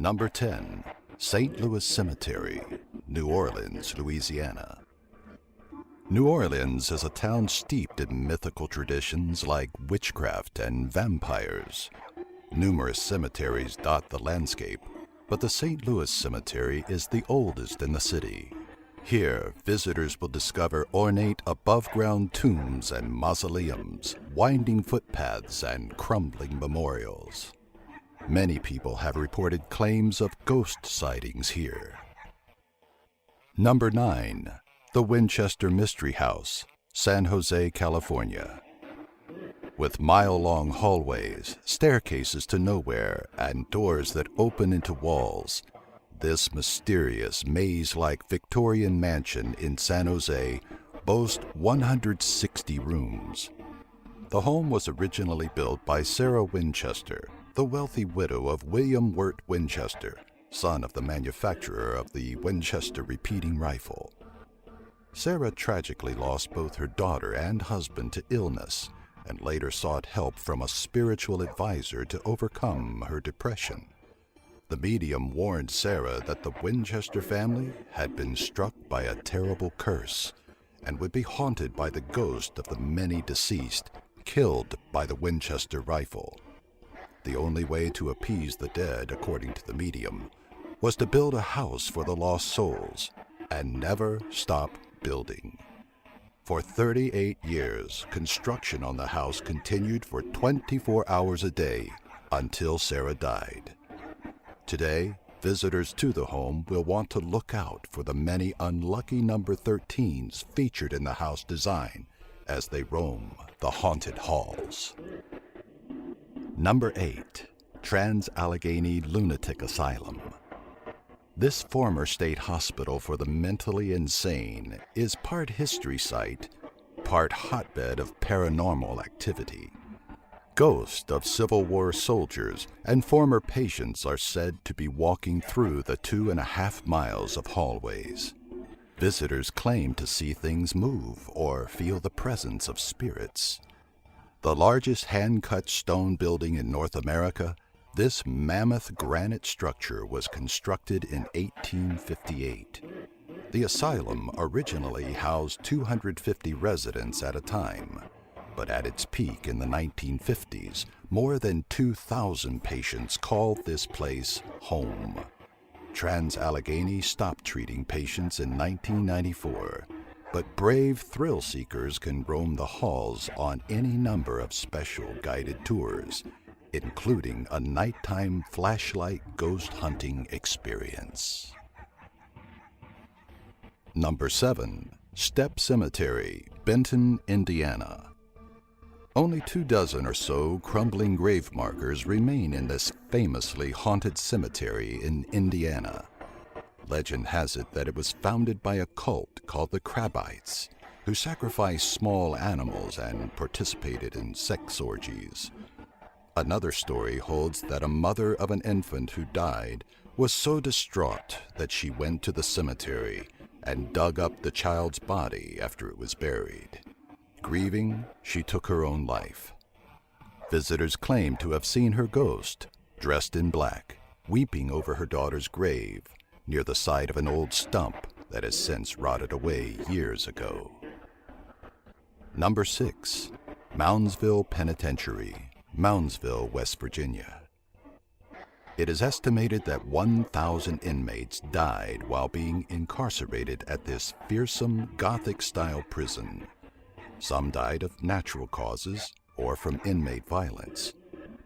Number 10. St. Louis Cemetery, New Orleans, Louisiana. New Orleans is a town steeped in mythical traditions like witchcraft and vampires. Numerous cemeteries dot the landscape, but the St. Louis Cemetery is the oldest in the city. Here, visitors will discover ornate above-ground tombs and mausoleums, winding footpaths, and crumbling memorials. Many people have reported claims of ghost sightings here. Number 9. The Winchester Mystery House, San Jose, California. With mile-long hallways, staircases to nowhere, and doors that open into walls, this mysterious maze-like Victorian mansion in San Jose boasts 160 rooms. The home was originally built by Sarah Winchester, the wealthy widow of William Wirt Winchester, son of the manufacturer of the Winchester repeating rifle. Sarah tragically lost both her daughter and husband to illness, and later sought help from a spiritual advisor to overcome her depression. The medium warned Sarah that the Winchester family had been struck by a terrible curse and would be haunted by the ghost of the many deceased killed by the Winchester rifle. The only way to appease the dead, according to the medium, was to build a house for the lost souls and never stop building. For 38 years, construction on the house continued for 24 hours a day until Sarah died. Today, visitors to the home will want to look out for the many unlucky number 13s featured in the house design as they roam the haunted halls. Number 8. Trans-Allegheny Lunatic Asylum. This former state hospital for the mentally insane is part history site, part hotbed of paranormal activity. Ghosts of Civil War soldiers and former patients are said to be walking through the 2.5 miles of hallways. Visitors claim to see things move or feel the presence of spirits. The largest hand-cut stone building in North America, this mammoth granite structure was constructed in 1858. The asylum originally housed 250 residents at a time, but at its peak in the 1950s, more than 2,000 patients called this place home. Trans-Allegheny stopped treating patients in 1994, but brave thrill-seekers can roam the halls on any number of special guided tours, including a nighttime flashlight ghost hunting experience. Number 7. Stepp Cemetery, Benton, Indiana. Only 24 or so crumbling grave markers remain in this famously haunted cemetery in Indiana. Legend has it that it was founded by a cult called the Crabbites, who sacrificed small animals and participated in sex orgies. Another story holds that a mother of an infant who died was so distraught that she went to the cemetery and dug up the child's body after it was buried. Grieving, she took her own life. Visitors claim to have seen her ghost, dressed in black, weeping over her daughter's grave near the side of an old stump that has since rotted away years ago. Number 6. Moundsville Penitentiary, Moundsville, West Virginia. It is estimated that 1,000 inmates died while being incarcerated at this fearsome Gothic-style prison. Some died of natural causes or from inmate violence.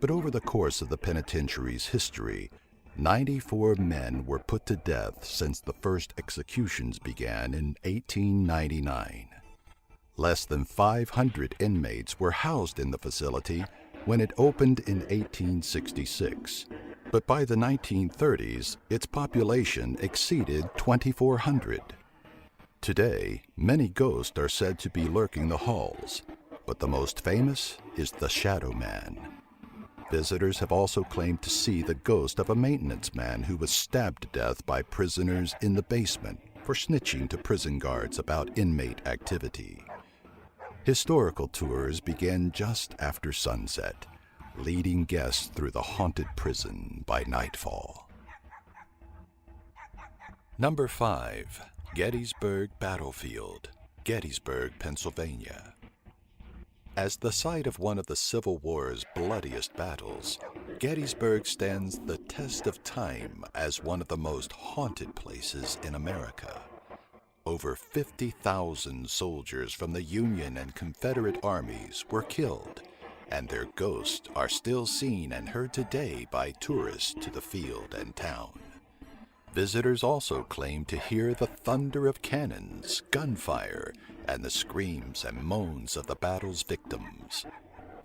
But over the course of the penitentiary's history, 94 men were put to death since the first executions began in 1899. Less than 500 inmates were housed in the facility when it opened in 1866. But by the 1930s, its population exceeded 2,400. Today, many ghosts are said to be lurking the halls, but the most famous is the Shadow Man. Visitors have also claimed to see the ghost of a maintenance man who was stabbed to death by prisoners in the basement for snitching to prison guards about inmate activity. Historical tours begin just after sunset, leading guests through the haunted prison by nightfall. Number 5. Gettysburg Battlefield, Gettysburg, Pennsylvania. As the site of one of the Civil War's bloodiest battles, Gettysburg stands the test of time as one of the most haunted places in America. Over 50,000 soldiers from the Union and Confederate armies were killed, and their ghosts are still seen and heard today by tourists to the field and town. Visitors also claim to hear the thunder of cannons, gunfire, and the screams and moans of the battle's victims.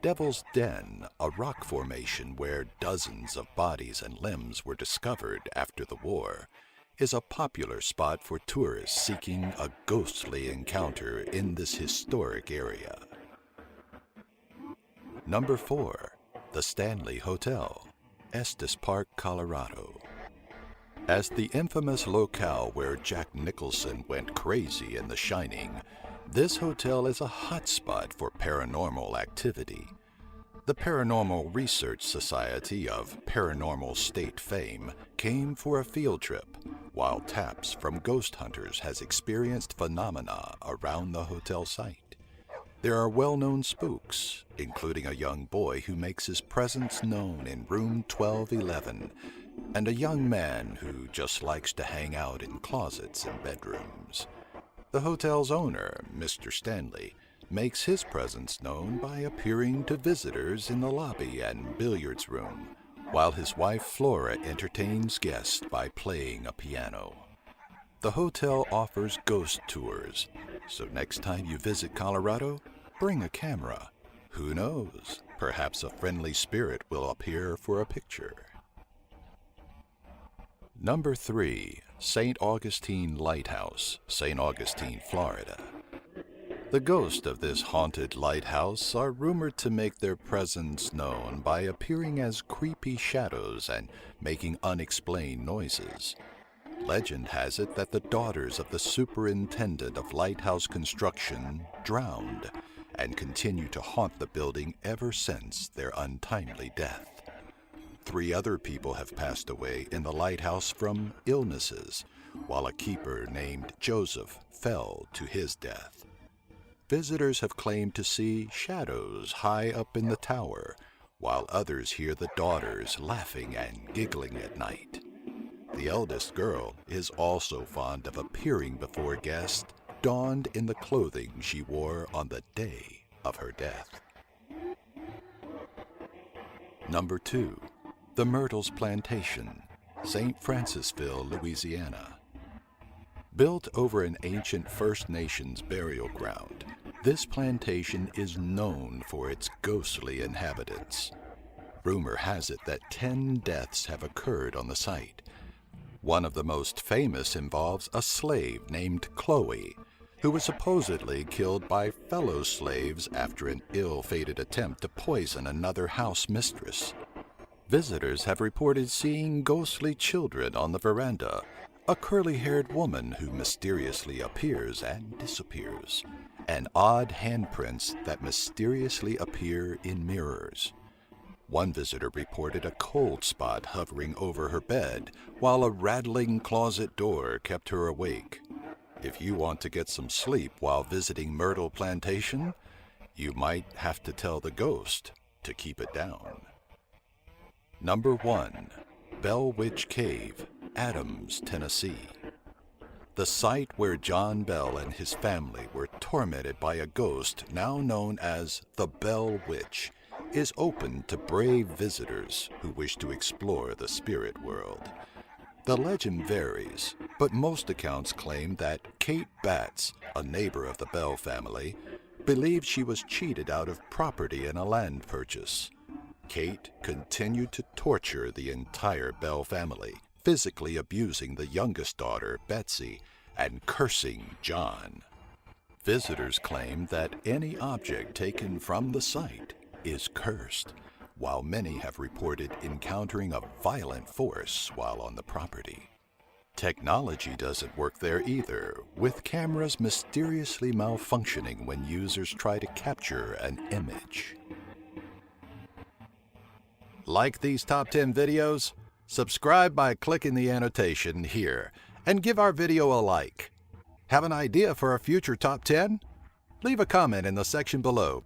Devil's Den, a rock formation where dozens of bodies and limbs were discovered after the war, is a popular spot for tourists seeking a ghostly encounter in this historic area. Number 4. The Stanley Hotel, Estes Park, Colorado. As the infamous locale where Jack Nicholson went crazy in The Shining, this hotel is a hotspot for paranormal activity. The Paranormal Research Society of Paranormal State fame came for a field trip, while Taps from Ghost Hunters has experienced phenomena around the hotel site. There are well-known spooks, including a young boy who makes his presence known in room 1211, and a young man who just likes to hang out in closets and bedrooms. The hotel's owner, Mr. Stanley, makes his presence known by appearing to visitors in the lobby and billiards room, while his wife Flora entertains guests by playing a piano. The hotel offers ghost tours, so next time you visit Colorado, bring a camera. Who knows, perhaps a friendly spirit will appear for a picture. Number 3. St. Augustine Lighthouse, St. Augustine, Florida. The ghosts of this haunted lighthouse are rumored to make their presence known by appearing as creepy shadows and making unexplained noises. Legend has it that the daughters of the superintendent of lighthouse construction drowned and continue to haunt the building ever since their untimely death. 3 other people have passed away in the lighthouse from illnesses, while a keeper named Joseph fell to his death. Visitors have claimed to see shadows high up in the tower, while others hear the daughters laughing and giggling at night. The eldest girl is also fond of appearing before guests, donned in the clothing she wore on the day of her death. Number 2. The Myrtles Plantation, St. Francisville, Louisiana. Built over an ancient First Nations burial ground, this plantation is known for its ghostly inhabitants. Rumor has it that 10 deaths have occurred on the site. One of the most famous involves a slave named Chloe, who was supposedly killed by fellow slaves after an ill-fated attempt to poison another house mistress. Visitors have reported seeing ghostly children on the veranda, a curly-haired woman who mysteriously appears and disappears, and odd handprints that mysteriously appear in mirrors. One visitor reported a cold spot hovering over her bed, while a rattling closet door kept her awake. If you want to get some sleep while visiting Myrtle Plantation, you might have to tell the ghost to keep it down. Number 1. Bell Witch Cave, Adams, Tennessee. The site where John Bell and his family were tormented by a ghost now known as the Bell Witch is open to brave visitors who wish to explore the spirit world. The legend varies, but most accounts claim that Kate Batts, a neighbor of the Bell family, believed she was cheated out of property in a land purchase. Kate continued to torture the entire Bell family, physically abusing the youngest daughter, Betsy, and cursing John. Visitors claim that any object taken from the site is cursed, while many have reported encountering a violent force while on the property. Technology doesn't work there either, with cameras mysteriously malfunctioning when users try to capture an image. Like these top 10 videos? Subscribe by clicking the annotation here and give our video a like. Have an idea for a future top 10? Leave a comment in the section below.